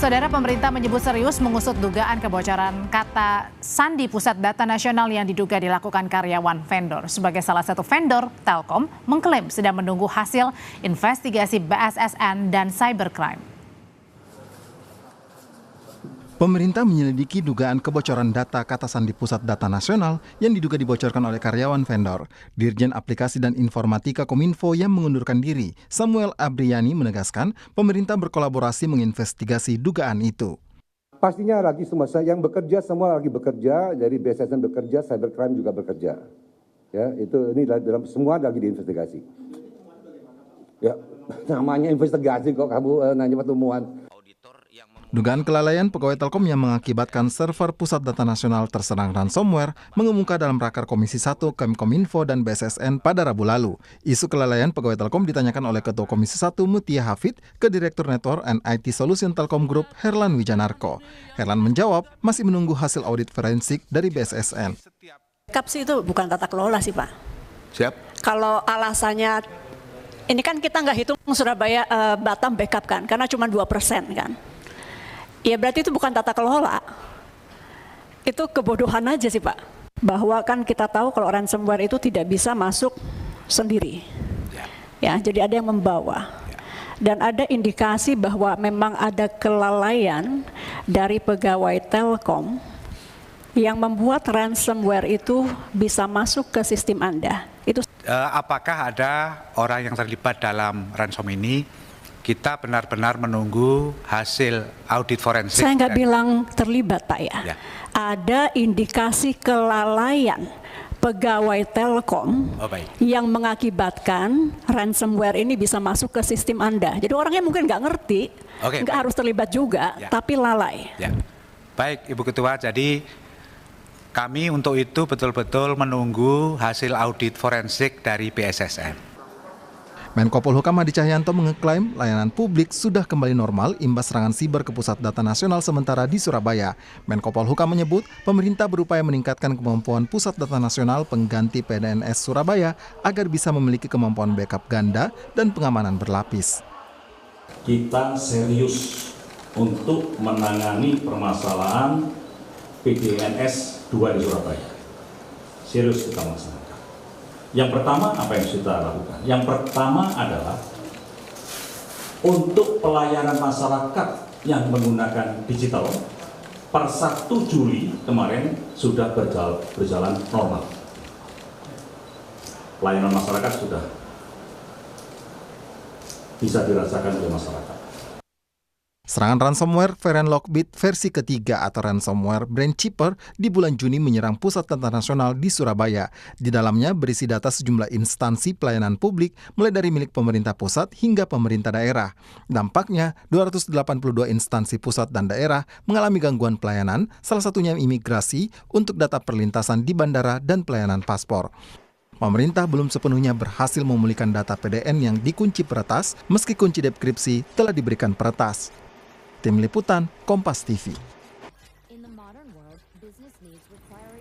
Saudara, pemerintah menyebut serius mengusut dugaan kebocoran kata sandi pusat data nasional yang diduga dilakukan karyawan vendor. Sebagai salah satu vendor, Telkom mengklaim sedang menunggu hasil investigasi BSSN dan cybercrime. Pemerintah menyelidiki dugaan kebocoran data kata sandi pusat data nasional yang diduga dibocorkan oleh karyawan vendor. Dirjen Aplikasi dan Informatika Kominfo yang mengundurkan diri, Samuel Abriani, menegaskan pemerintah berkolaborasi menginvestigasi dugaan itu. Pastinya lagi semua yang bekerja semua lagi bekerja, dari BSSN bekerja, cybercrime juga bekerja. Ya, ini dalam semua lagi diinvestigasi. Ya, namanya investigasi kok kamu nanya pertemuan. Dugaan kelalaian pegawai Telkom yang mengakibatkan server pusat data nasional terserang ransomware mengemuka dalam rakor Komisi 1 Kemkominfo dan BSSN pada Rabu lalu. Isu kelalaian pegawai Telkom ditanyakan oleh Ketua Komisi 1 Mutia Hafid ke Direktur Network and IT Solution Telkom Group Herlan Wijanarko. Herlan menjawab masih menunggu hasil audit forensik dari BSSN. Backup sih itu bukan tata kelola sih Pak. Siap. Kalau alasannya, ini kan kita nggak hitung Surabaya Batam backup kan, karena cuma 2% kan. Ya berarti itu bukan tata kelola, itu kebodohan aja sih Pak. Bahwa kan kita tahu kalau ransomware itu tidak bisa masuk sendiri, ya jadi ada yang membawa. Dan ada indikasi bahwa memang ada kelalaian dari pegawai Telkom yang membuat ransomware itu bisa masuk ke sistem Anda. Itu apakah ada orang yang terlibat dalam ransom ini? Kita benar-benar menunggu hasil audit forensik. Saya nggak bilang terlibat Pak ya. Ada indikasi kelalaian pegawai Telkom yang mengakibatkan ransomware ini bisa masuk ke sistem Anda. Jadi orangnya mungkin nggak ngerti, nggak harus terlibat juga, tapi lalai. Ya. Baik Ibu Ketua, jadi kami untuk itu betul-betul menunggu hasil audit forensik dari BSSN. Menko Polhukam Hadi Cahyanto mengeklaim layanan publik sudah kembali normal imbas serangan siber ke pusat data nasional sementara di Surabaya. Menko Polhukam menyebut pemerintah berupaya meningkatkan kemampuan pusat data nasional pengganti PDNS Surabaya agar bisa memiliki kemampuan backup ganda dan pengamanan berlapis. Kita serius untuk menangani permasalahan PDNS 2 di Surabaya. Serius kita melaksanakan. Yang pertama apa yang kita lakukan? Yang pertama adalah untuk pelayanan masyarakat yang menggunakan digital per 1 Juli kemarin sudah berjalan normal. Pelayanan masyarakat sudah bisa dirasakan oleh masyarakat. Serangan ransomware varian Lockbit versi ketiga atau ransomware BrainChipper di bulan Juni menyerang pusat data nasional di Surabaya. Di dalamnya berisi data sejumlah instansi pelayanan publik mulai dari milik pemerintah pusat hingga pemerintah daerah. Dampaknya 282 instansi pusat dan daerah mengalami gangguan pelayanan, salah satunya imigrasi untuk data perlintasan di bandara dan pelayanan paspor. Pemerintah belum sepenuhnya berhasil memulihkan data PDN yang dikunci peretas meski kunci dekripsi telah diberikan peretas. Tim Liputan, Kompas TV.